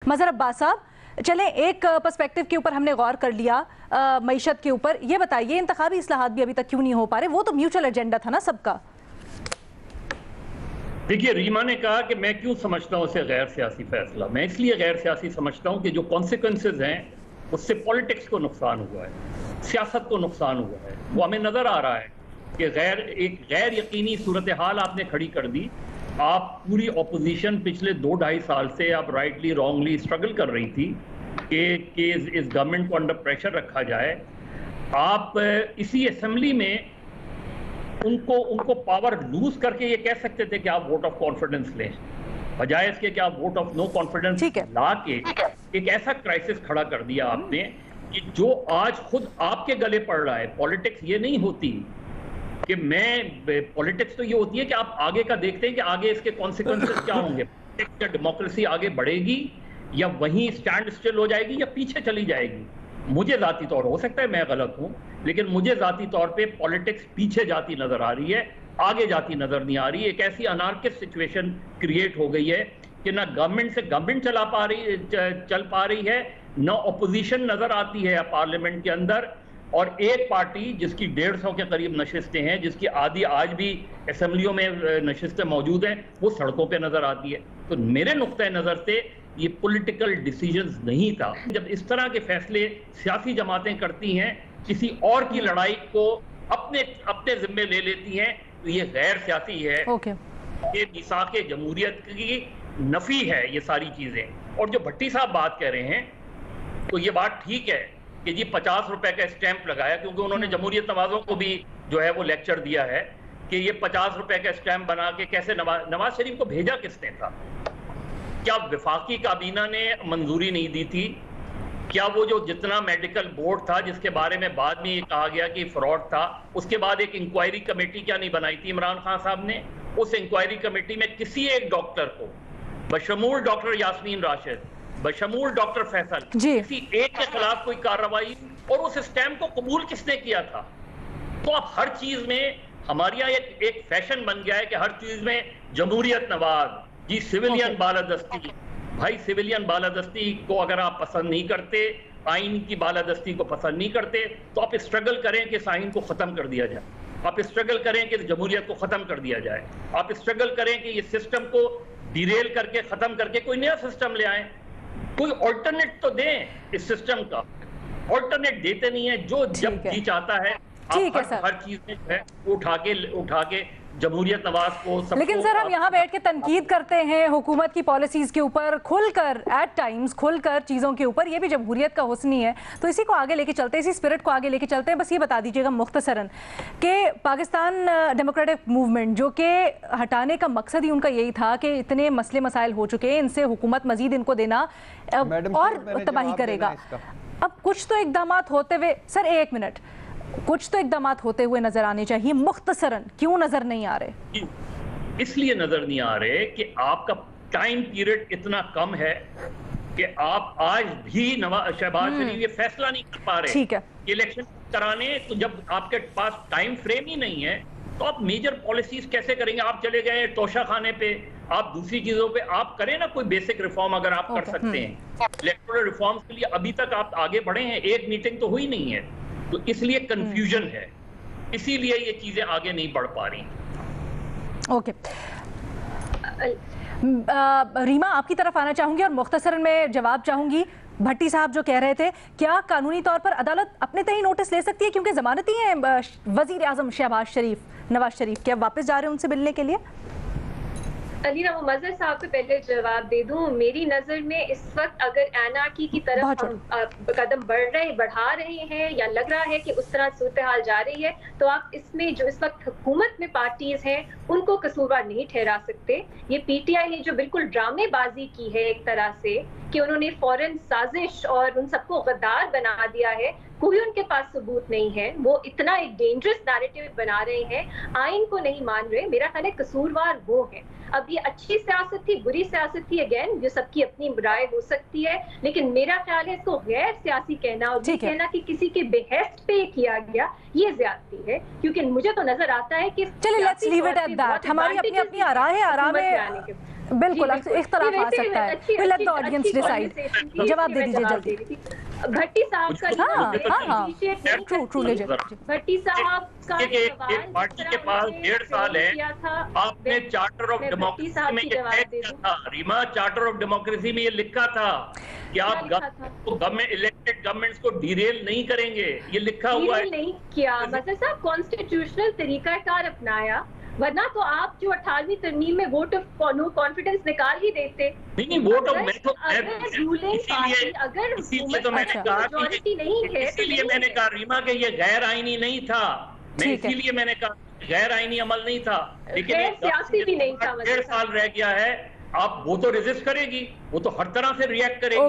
मजहर अब्बास साहब, चलें एक पर्सपेक्टिव के ऊपर हमने गौर कर लिया, मईशत के ऊपर। ये बताइए इंतखाबी इस्लाहात भी अभी तक क्यों नहीं हो पा रहे? वो तो म्यूचुअल एजेंडा था ना सबका। देखिए, रीमा ने कहा कि मैं क्यों समझता हूँ उसे गैर सियासी फैसला। मैं इसलिए गैर सियासी समझता हूँ कि जो कॉन्सिक्वेंसेज हैं उससे पॉलिटिक्स को नुकसान हुआ है, सियासत को नुकसान हुआ है। वो हमें नजर आ रहा है कि एक गैर यकीनी सूरत हाल आपने खड़ी कर दी। आप पूरी ऑपोजिशन पिछले 2-2.5 साल से आप राइटली रॉन्गली स्ट्रगल कर रही थी कि इस गवर्नमेंट को अंडर प्रेशर रखा जाए। आप इसी असेंबली में उनको पावर लूज करके ये कह सकते थे कि आप वोट ऑफ कॉन्फिडेंस लें, बजाय इसके कि आप वोट ऑफ नो कॉन्फिडेंस ला के एक ऐसा क्राइसिस खड़ा कर दिया आपने कि जो आज खुद आपके गले पड़ रहा है। पॉलिटिक्स ये नहीं होती कि पॉलिटिक्स तो ये होती है कि आप आगे का देखते हैं कि आगे इसके कॉन्सिक्वेंसेस क्या होंगे। क्या डेमोक्रेसी आगे बढ़ेगी या वहीं स्टैंड स्टिल हो जाएगी या पीछे चली जाएगी। मुझे जाती तौर, हो सकता है मैं गलत हूं, लेकिन मुझे जाती तौर पे पॉलिटिक्स पीछे जाती नजर आ रही है, आगे जाती नजर नहीं आ रही। एक ऐसी अनार्किस्ट सिचुएशन क्रिएट हो गई है कि ना गवर्नमेंट से गवर्नमेंट चल पा रही है, ना ऑपोजिशन नजर आती है पार्लियामेंट के अंदर, और एक पार्टी जिसकी 150 के करीब नशिस्तें हैं, जिसकी आधी आज भी असेंबलियों में नशिस्तें मौजूद हैं, वो सड़कों पे नजर आती है। तो मेरे नुक्ते नजर से ये पॉलिटिकल डिसीजंस नहीं था। जब इस तरह के फैसले सियासी जमातें करती हैं, किसी और की लड़ाई को अपने जिम्मे ले लेती हैं, तो ये गैर सियासी है। ये मिसाके जमहूरियत की नफी है ये सारी चीजें। और जो भट्टी साहब बात कह रहे हैं, तो ये बात ठीक है कि जी 50 रुपए का स्टैंप लगाया, क्योंकि उन्होंने जमहूरियत नवाजों को भी जो है वो लेक्चर दिया है कि ये 50 रुपए का स्टैंप बना के कैसे नवाज शरीफ को भेजा किसने था? क्या विफाकी काबीना ने मंजूरी नहीं दी थी? क्या वो जो जितना मेडिकल बोर्ड था जिसके बारे में बाद में ये कहा गया कि फ्रॉड था, उसके बाद एक इंक्वायरी कमेटी क्या नहीं बनाई थी इमरान खान साहब ने? उस इंक्वायरी कमेटी में किसी एक डॉक्टर को, बशमूल डॉक्टर यास्मीन राशिद, बशमूल डॉक्टर फैसल, किसी एक के खिलाफ कोई कार्रवाई, और उस स्टैम्प को कबूल किसने किया था? तो अब हर चीज में हमारे यहाँ एक फैशन बन गया है कि हर चीज में जमहूरियत नवाज जी, सिविलियन बालादस्ती। भाई, सिविलियन बालादस्ती को अगर आप पसंद नहीं करते, आइन की बालादस्ती को पसंद नहीं करते, तो आप स्ट्रगल करें कि इस आइन को खत्म कर दिया जाए। आप स्ट्रगल करें कि जमहूरियत को खत्म कर दिया जाए। आप स्ट्रगल करें कि इस सिस्टम को डिरेल करके, खत्म करके कोई नया सिस्टम ले आए। कोई ऑल्टरनेट तो दें इस सिस्टम का। ऑल्टरनेट देते नहीं है। जो जब जी चाहता है आप हर चीज में है उठा के जमहूरियत नवाज को। लेकिन सर, हम यहाँ बैठ के तनकीद करते हैं हुकूमत की पॉलिसीज के ऊपर, खुलकर एट टाइम्स खुलकर चीज़ों के ऊपर। ये भी जमहूरियत का हुस्न ही है। तो इसी को आगे लेके चलते हैं, इसी स्पिरिट को आगे लेके चलते हैं। बस ये बता दीजिएगा मुख्तसरन कि पाकिस्तान डेमोक्रेटिक मूवमेंट, जो कि हटाने का मकसद ही उनका यही था कि इतने मसले मसाइल हो चुके हैं, इनसे हुकूमत मजीद इनको देना और तबाही करेगा। अब कुछ तो इकदाम होते हुए, सर 1 मिनट, कुछ तो इक़दामात होते हुए नजर आने चाहिए। मुख्तसरन क्यों नजर नहीं आ रहे? इसलिए नजर नहीं आ रहे कि आपका टाइम पीरियड इतना कम है कि आप आज भी शहबाज शरीफ ये फैसला नहीं कर पा रहे। ठीक है, इलेक्शन कराने, तो जब आपके पास टाइम फ्रेम ही नहीं है तो आप मेजर पॉलिसीज कैसे करेंगे? आप चले गए तोशा खाने पे, आप दूसरी चीजों पे आप करें ना कोई बेसिक रिफॉर्म अगर आप कर सकते हैं। इलेक्टोरल रिफॉर्म्स के लिए अभी तक आप आगे बढ़े हैं, एक मीटिंग तो हुई नहीं है, तो इसलिए कंफ्यूजन है, इसीलिए ये चीजें आगे नहीं बढ़ पा रही। ओके, रीमा आपकी तरफ आना चाहूंगी और मुख्तसरन में जवाब चाहूंगी। भट्टी साहब जो कह रहे थे, क्या कानूनी तौर पर अदालत अपने तय नोटिस ले सकती है, क्योंकि जमानती हैं वजीर आजम शहबाज शरीफ, नवाज शरीफ, क्या वापस जा रहे हैं उनसे मिलने के लिए? अलीना, वो मजहर साहब को पहले जवाब दे दूं। मेरी नजर में इस वक्त अगर एनार्की की तरफ हम कदम बढ़ा रहे हैं या लग रहा है कि उस तरह सूरत हाल जा रही है, तो आप इसमें जो इस वक्त हुकूमत में पार्टीज हैं उनको कसूरवार नहीं ठहरा सकते। ये पीटीआई ने जो बिल्कुल ड्रामेबाजी की है एक तरह से, कि उन्होंने फौरन साजिश और उन सबको गद्दार बना दिया है, कोई उनके पास सबूत नहीं है, वो इतना एक डेंजरस नैरेटिव बना रहे हैं, आइन को नहीं मान रहे। मेरा ख्याल है कसूरवार वो है। अब ये अच्छी सियासत थी, बुरी सियासत थी, अगेन ये सबकी अपनी राय हो सकती है, लेकिन मेरा ख्याल है इसको गैर सियासी कहना और ये कहना कि किसी के बेहेस्ट पे किया गया, ये ज्यादती है। क्योंकि मुझे तो नजर आता है कि चलिए let's leave it at that. हमारी अपनी अपनी आराम है, बिल्कुल इख्तलाफ आ सकता है, we'll let the audience decide। जवाब दे दीजिए जल्दी। भट्टी साहब का ट्रू भट्टी साहब का एक पार्टी के पास 1.5 साल है, आपने चार्टर ऑफ डेमोक्रेसी में ये तय किया था, रीमा, चार्टर ऑफ डेमोक्रेसी में ये लिखा था कि आप गवर्नमेंट इलेक्टेड गवर्नमेंट्स को डिरेल नहीं करेंगे, ये लिखा हुआ है। नहीं किया मजहर साहब, कॉन्स्टिट्यूशनल तरीकाकार अपनाया, वरना तो आप जो 18वीं तरमीम में वोट ऑफ नो कॉन्फिडेंस निकाल ही देते। नहीं वोट ऑफ, मैं तो इसीलिए तो मैंने कहा कि नहीं है, इसीलिए मैंने कहा रीमा के ये गैर आईनी नहीं था, मैं इसीलिए मैंने कहा गैर आईनी अमल नहीं था, लेकिन सियासी भी नहीं था। 1.5 साल रह गया है, आप वो तो रेजिस्ट करेगी, वो तो हर तरह से रिएक्ट करेगी।